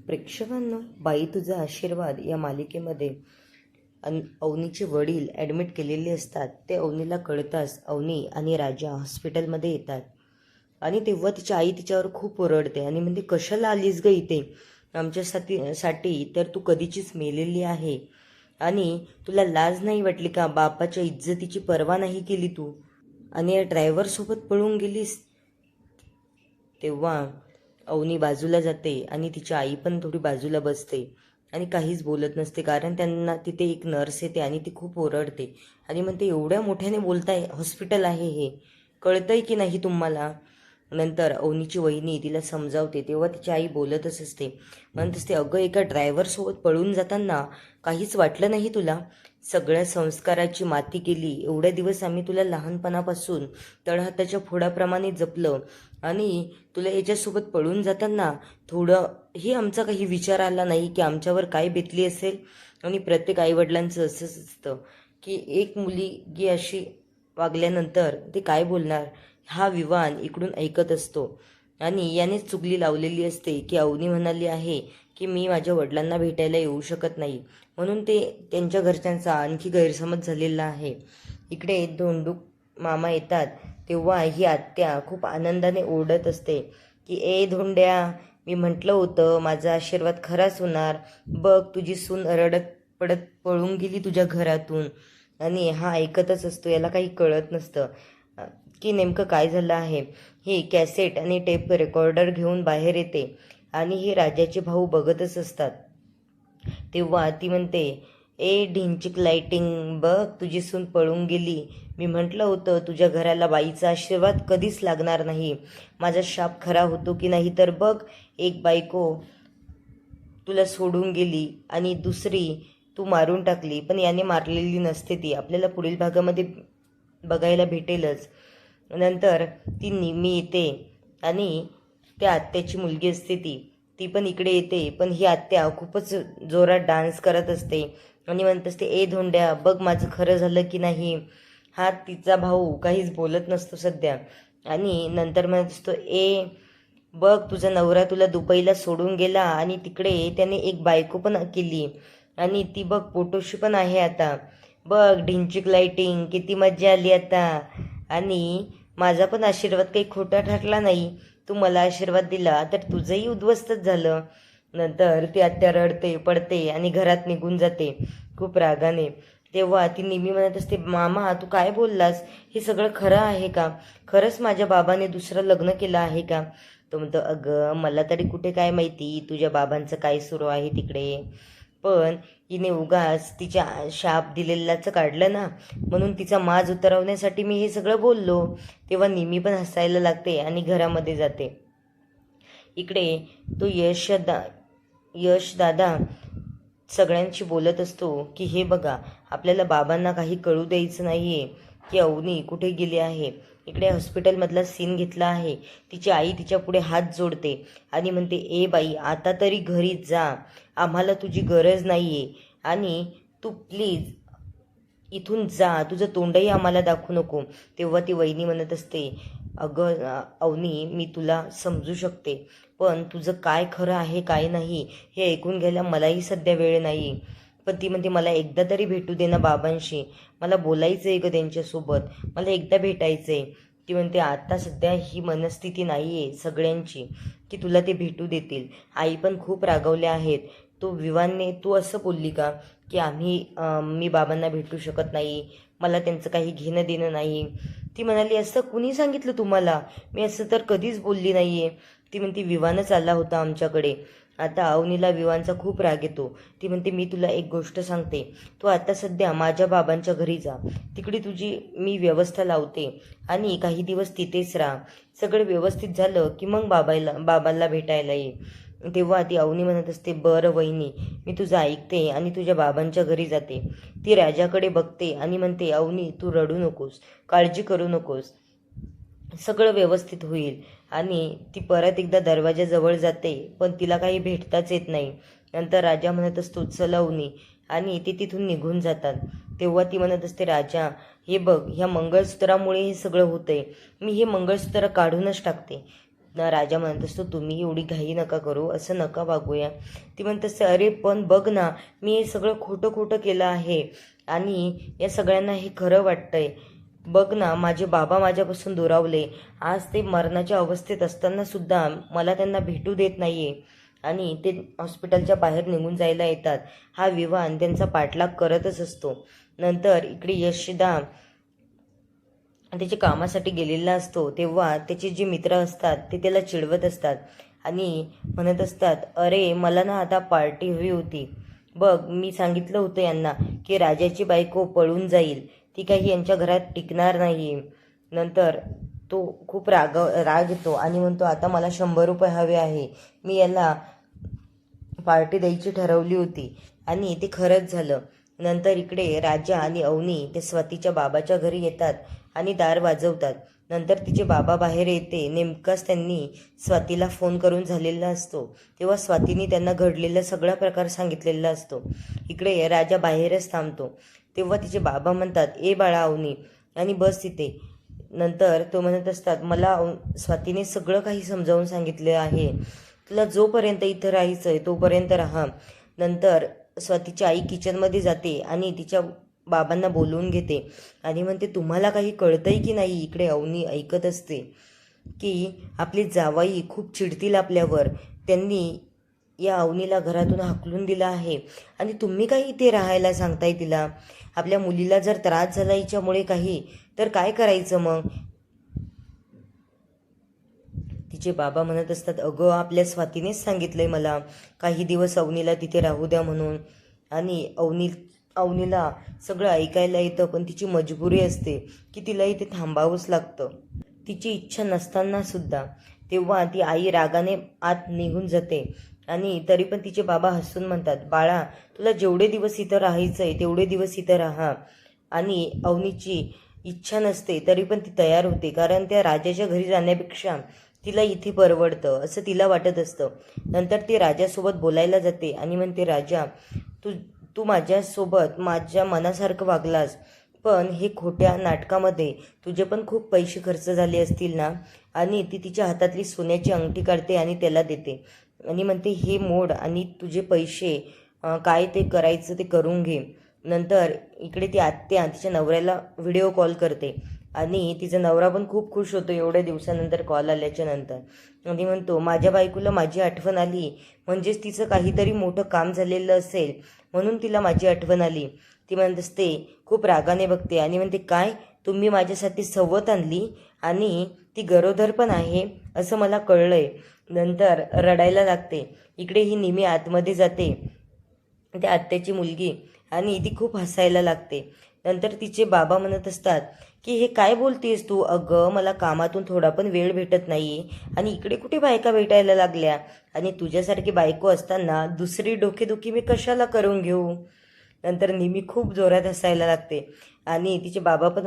प्रेक्षकांनो, बाई तुझा आशीर्वाद या मालिकेमध्ये अवनीचे वडील ॲडमिट केलेले असतात. ते अवनीला कळताच अवनी आणि राजा हॉस्पिटलमध्ये येतात आणि तेव्हा तिची आई तिच्यावर खूप ओरडते आणि म्हणते, कशाला आलीस ग इथे? आमच्यासाठी तर तू कधीचीच मेलेली आहे आणि तुला लाज नाही वाटली का? बापाच्या इज्जतीची पर्वा नाही केली तू आणि या ड्रायव्हरसोबत पळून गेलीस. तेव्हा अवनी बाजूला जाते आणि तिची आई पण थोडी बाजूला बसते आणि काहीच बोलत नसते, कारण त्यांना तिथे एक नर्स येते आणि ती खूप ओरडते आणि म्हणते, एवढ्या मोठ्याने बोलताय, हॉस्पिटल आहे हे, कळतंय की नाही तुम्हाला? नंतर अवनीची वहिनी तिला समजावते तेव्हा तिची आई बोलतच असते, म्हणत असते, अगं एका ड्रायव्हरसोबत पळून जाताना काहीच वाटलं नाही तुला? सगळ्या संस्काराची माती केली. एवढ्या दिवस आम्ही तुला लहानपणापासून तळहाताच्या फोडाप्रमाणे जपलं आणि तुला याच्यासोबत पळून जाताना थोडंही आमचा काही विचार आला नाही की आमच्यावर काय बेतली असेल? आणि प्रत्येक आईवडिलांचं असंच असतं की एक मुलगी अशी वागल्यानंतर ते काय बोलणार, हा विवान इकडून ऐकत असतो आणि यानेच चुगली लावलेली असते की अवनी म्हणाली आहे की मी माझ्या वडिलांना भेटायला येऊ शकत नाही, म्हणून ते त्यांच्या घरच्यांचा आणखी गैरसमज झालेला आहे. इकडे धोंडूक मामा येतात तेव्हा ही आत्या खूप आनंदाने ओरडत असते की ए धोंड्या, मी म्हटलं होतं माझा आशीर्वाद खराच होणार. बघ तुझी सून रडत पडत पळून गेली तुझ्या घरातून. आणि हा ऐकतच असतो, याला काही कळत नसतं की नेमकं काय झालं आहे. ही कॅसेट आणि टेप रेकॉर्डर घेऊन बाहेर येते आणि हे राजाचे भाऊ बघतच असतात. तेव्हा ती म्हणते, ए ढिंचिक लाइटिंग, बघ तुझी सून पळून गेली. मी म्हटलं होतं तुझ्या घराला बाईचा आशीर्वाद कधीच लागणार नाही. माझा शाप खरा होतो की नाही? तर बघ, एक बायको तुला सोडून गेली आणि दुसरी तू मारून टाकली, पण याने मारलेली नसते ती. आपल्याला पुढील भागामध्ये बघायला भेटेलच. नंतर ती निमी येते आणि त्या आत्याची मुलगी असते ती पण इकडे येते, पण ही आत्या खूपच जोरात डान्स करत असते आणि म्हणत असते, ए धोंड्या, बघ माझं खरं झालं की नाही? हा तिचा भाऊ काहीच बोलत नसतो सध्या आणि नंतर म्हणत असतो, ए बघ तुझा नवरा तुला दुबईला सोडून गेला आणि तिकडे त्याने एक बायको पण केली आणि ती बघ पोटोशी पण आहे आता. बघ ढिंचिक लाइटिंग, किती मज्जा आली आता. आणि माझा पण आशीर्वाद काही खोटा ठरला नाही. तू मला आशीर्वाद दिला तर तुझंही उद्ध्वस्तच झालं. नंतर ती आत्या रडते पडते आणि घरात निघून जाते खूप रागाने. तेव्हा ती निमी म्हणत असते, मामा तू काय बोललास? हे सगळं खरं आहे का? खरंच माझ्या बाबाने दुसरं लग्न केलं आहे का? तो म्हणतो, अगं मला तरी कुठे काय माहिती तुझ्या बाबांचं काय सुरू आहे तिकडे, पण हिने उगाच तिच्या शाप दिलेल्याचं काढलं ना, म्हणून तिचा माज उतरवण्यासाठी मी हे सगळं बोललो. तेव्हा निमी पण हसायला लागते आणि घरामध्ये जाते. इकडे तो यश दादा सगळ्यांशी बोलत असतो की हे बघा, आपल्याला बाबांना काही कळू द्यायचं नाही आहे की अवनी कुठे गेली आहे. इकडे हॉस्पिटलमधला सीन घेतला आहे. तिची आई तिच्या पुढे हात जोडते आणि म्हणते, ए बाई आता तरी घरी जा, आम्हाला तुझी गरज नाही आहे आणि तू प्लीज इथून जा, तुझं तोंडही आम्हाला दाखवू नको. तेव्हा ती वहिनी म्हणत असते, अगं अवनी, मी तुला समजू शकते, पण तुझं काय खरं आहे काय नाही हे ऐकून घ्यायला मलाही सध्या वेळ नाही. पण ती म्हणते, मला एकदा तरी भेटू दे ना बाबांशी, मला बोलायचं आहे ग त्यांच्यासोबत, मला एकदा भेटायचं आहे. ती म्हणते, आता सध्या ही मनस्थिती नाही आहे सगळ्यांची की तुला ते भेटू देतील. आई पण खूप रागवल्या आहेत. तू असं बोलली का की मी बाबांना भेटू शकत नाही, मला त्यांचं काही घेणं देणं नाही? ती म्हणाली, असं कुणी सांगितलं तुम्हाला? मी असं तर कधीच बोलली नाही आहे. ती म्हणते, विवानच आला होता आमच्याकडे. आता अवनीला विवानचा खूप राग येतो. ती म्हणते, मी तुला एक गोष्ट सांगते, तू आता सध्या माझ्या बाबांच्या घरी जा, तिकडे तुझी मी व्यवस्था लावते आणि काही दिवस तिथेच राहा. सगळं व्यवस्थित झालं की मग बाबांना भेटायला ये. तेव्हा ती अवनी म्हणत असते, बरं वहिनी, मी तुझं ऐकते आणि तुझ्या बाबांच्या घरी जाते. ती राजाकडे बघते आणि म्हणते, अवनी तू रडू नकोस, काळजी करू नकोस, सगळं व्यवस्थित होईल. आणि ती परत एकदा दरवाजाजवळ जाते, पण तिला काही भेटताच येत नाही. नंतर राजा म्हणत असतो, चल अवनी, आणि ते तिथून निघून जातात. तेव्हा ती म्हणत असते, राजा हे बघ, ह्या मंगळसूत्रामुळे हे सगळं होतंय, मी हे मंगळसूत्र काढूनच टाकते. राजा म्हणत असतो, तुम्ही एवढी घाई नका करू, असं नका वागूया. ती म्हणत असते, अरे पण बघ ना, मी हे सगळं खोटं खोटं केलं आहे आणि या सगळ्यांना हे खरं वाटतंय. बघ ना, माझे बाबा माझ्यापासून दुरावले, आज ते मरणाच्या अवस्थेत असताना सुद्धा मला त्यांना भेटू देत नाही आहे आणि ते हॉस्पिटलच्या बाहेर निघून जायला येतात. हा विवान त्यांचा पाठलाग करतच असतो. नंतर इकडे यशदा त्याच्या कामासाठी गेलेला असतो, तेव्हा त्याचे जे मित्र असतात ते त्याला चिडवत असतात आणि म्हणत असतात, अरे मला ना आता पार्टी हवी होती. बघ, मी सांगितलं होतं यांना की राजाची बायको पळून जाईल, ती काही यांच्या घरात टिकणार नाही. नंतर तो खूप राग येतो आणि म्हणतो, आता मला 100 रुपये हवे आहे. मी याला पार्टी द्यायची ठरवली होती आणि ते खरंच झालं. नंतर इकडे राजा आणि अवनी ते स्वातीच्या बाबाच्या घरी येतात आणि दार वाजवतात. नंतर तिचे बाबा बाहेर येते. नेमकाच त्यांनी स्वातीला फोन करून झालेला असतो, तेव्हा स्वातीने त्यांना घडलेला सगळा प्रकार सांगितलेला असतो. इकडे राजा बाहेरच थांबतो. तेव्हा तिचे बाबा म्हणतात, ए बाळा अवनी, आणि बस तिथे. नंतर तो म्हणत असतात, मला स्वातीने सगळं काही समजावून सांगितले आहे, तुला जोपर्यंत इथं राहायचं आहे तोपर्यंत राहा. नंतर स्वातीची आई किचनमध्ये जाते आणि तिच्या बाबांना बोलवून घेते आणि म्हणते, तुम्हाला काही कळतंय की नाही. इकडे अवनी ऐकत असते की आपले जावाई खूप चिडतील आपल्यावर, त्यांनी या अवनीला घरातून हाकलून दिलं आहे आणि तुम्ही काही इथे राहायला सांगताय तिला. आपल्या मुलीला जर त्रास झाला हिच्यामुळे काही, तर काय करायचं मग. तिचे बाबा म्हणत असतात, अगं आपल्या स्वातीनेच सांगितलंय मला काही दिवस अवनीला तिथे राहू द्या म्हणून, आणि अवनीला सगळं ऐकायला येतं, पण तिची मजबुरी असते की तिला इथे थांबावंच लागतं, तिची इच्छा नसताना सुद्धा. तेव्हा ती आई रागाने आत निघून जाते आणि तरी पण तिचे बाबा हसून म्हणतात, बाळा तुला जेवढे दिवस इथं राहायचं आहे तेवढे दिवस इथं राहा. आणि अवनीची इच्छा नसते तरी पण ती तयार होते, कारण त्या राजाच्या घरी जाण्यापेक्षा तिला इथे परवडतं असं तिला वाटत असतं. नंतर ती राजासोबत बोलायला जाते आणि म्हणते, राजा तू माझ्यासोबत माझ्या मनासारखं वागलास, पण हे खोट्या नाटकामध्ये तुझे पण खूप पैसे खर्च झाले असतील ना. आणि ती तिच्या हातातली सोन्याची अंगठी काढते आणि त्याला देते आणि म्हणते, हे मोड आणि तुझे पैसे काय ते करायचं ते करून घे. नंतर इकडे ती आत्या तिच्या नवऱ्याला व्हिडिओ कॉल करते आणि तिचा नवरा पण खूप खुश होतो एवढ्या दिवसानंतर कॉल आल्याच्या नंतर. आणि म्हणतो, माझ्या बायकोला माझी आठवण आली, म्हणजेच तिचं काहीतरी मोठं काम झालेलं असेल म्हणून तिला माझी आठवण आली. ती म्हणत असते, खूप रागाने बघते आणि म्हणते, काय तुम्ही माझ्यासाठी सवत आणली आणि ती गरोदर पण आहे असं मला कळलंय. नंतर रडायला लागते. इकडे ही निमी आतमध्ये जाते, त्या आत्याची मुलगी, आणि ती खूप हसायला लागते. नंतर तिचे बाबा म्हणत असतात की हे काय बोलतेस तू, अगं मला कामातून थोडा पण वेळ भेटत नाही आणि इकडे कुठे बायका भेटायला लागल्या, आणि तुझ्यासारखी बायको असताना दुसरी डोकेदुखी मी कशाला करून घेऊ. नंतर निमी खूप जोरात हसायला लागते आणि तिचे बाबा पण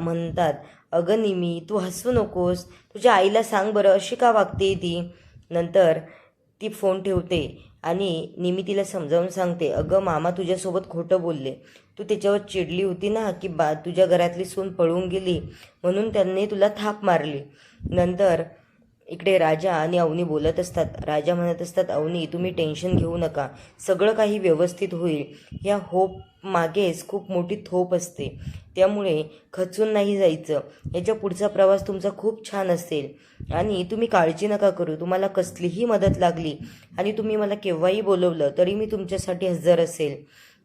म्हणतात, अगं निमी तू हसू नकोस, तुझ्या आईला सांग बरं अशी का वागते ती. नंतर ती फोन ठेवते आणि निमी तिला समजावून सांगते, अगं मामा तुझ्यासोबत खोटं बोलले, तू त्याच्यावर चिडली होती ना की तुझ्या घरातली सून पळून गेली म्हणून त्यांनी तुला थाप मारली. नंतर इकडे राजा आणि अवनी बोलत असतात. राजा म्हणत असतात, अवनी तुम्ही टेन्शन घेऊ नका, सगळं काही व्यवस्थित होईल. या होप मागेच खूप मोठी थोप असते, त्यामुळे खचून नाही जायचं. याच्या पुढचा प्रवास तुमचा खूप छान असेल आणि तुम्ही काळजी नका करू. तुम्हाला कसलीही मदत लागली आणि तुम्ही मला केव्हाही बोलवलं तरी मी तुमच्यासाठी हजर असेल.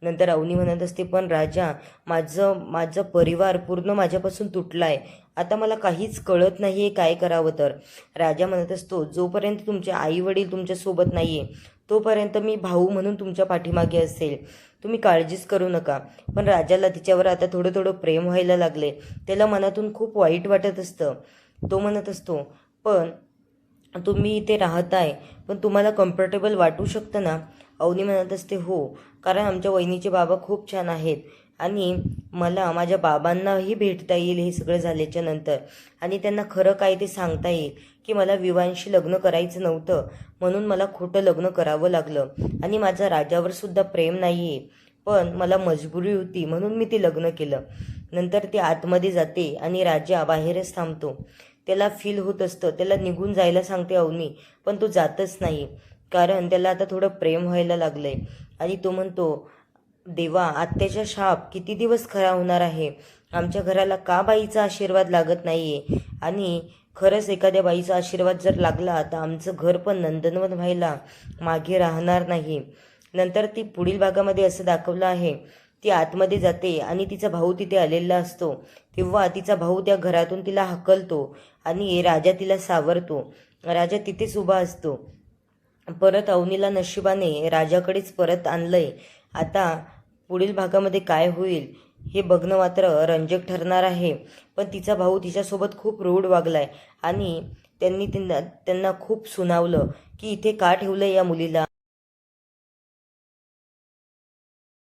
नंतर अवनी म्हणत असते, पण राजा माझं परिवार पूर्ण माझ्यापासून तुटला आहे, आता मला काहीच कळत नाही आहे काय करावं. तर राजा म्हणत असतो, जोपर्यंत तुमचे आई वडील तुमच्यासोबत नाही आहे तोपर्यंत मी भाऊ म्हणून तुमच्या पाठीमागे असेल, तुम्ही काळजीच करू नका. पण राजाला तिच्यावर आता थोडं थोडं प्रेम व्हायला लागले. त्याला मनातून खूप वाईट वाटत असतं. तो म्हणत असतो, पण तुम्ही इथे राहताय पण तुम्हाला कम्फर्टेबल वाटू शकतं ना. अवनी म्हणत असते, हो, कारण आमच्या वहिनीचे बाबा खूप छान आहेत आणि मला माझ्या बाबांनाही भेटता येईल हे सगळं झाल्याच्या नंतर, आणि त्यांना खरं काय ते सांगता येईल की मला विवांशी लग्न करायचं नव्हतं म्हणून मला खोटं लग्न करावं लागलं आणि माझा राजावर सुद्धा प्रेम नाही आहे, पण मला मजबुरी होती म्हणून मी ते लग्न केलं. नंतर ती आतमध्ये जाते आणि राजा बाहेरच थांबतो. त्याला फील होत असतं. त्याला निघून जायला सांगते अवनी, पण तो जातच नाही, कारण त्याला आता थोडं प्रेम व्हायला लागलंय. आणि तो म्हणतो, देवा, आत्याचा शाप किती दिवस खरा होणार आहे? आमच्या घराला का बाईचा आशीर्वाद लागत नाहीये? आणि खरंच एखाद्या बाईचा आशीर्वाद जर लागला तर आमचं घर पण नंदनवन व्हायला मागे राहणार नाही. नंतर ती पुढील भागामध्ये असं दाखवलं आहे, ती आतमध्ये जाते आणि तिचा भाऊ तिथे आलेला असतो. तेव्हा तिचा भाऊ त्या घरातून तिला हकलतो आणि राजा तिला सावरतो. राजा तिथेच उभा असतो. परत अवनीला नशिबाने राजाकडेच परत आणलंय. आता पुढील भागामध्ये काय होईल हे बघणं मात्र रंजक ठरणार आहे. पण तिचा भाऊ तिच्यासोबत खूप रूढ वागलाय आणि त्यांना खूप सुनावलं की इथे का ठेवलं या मुलीला.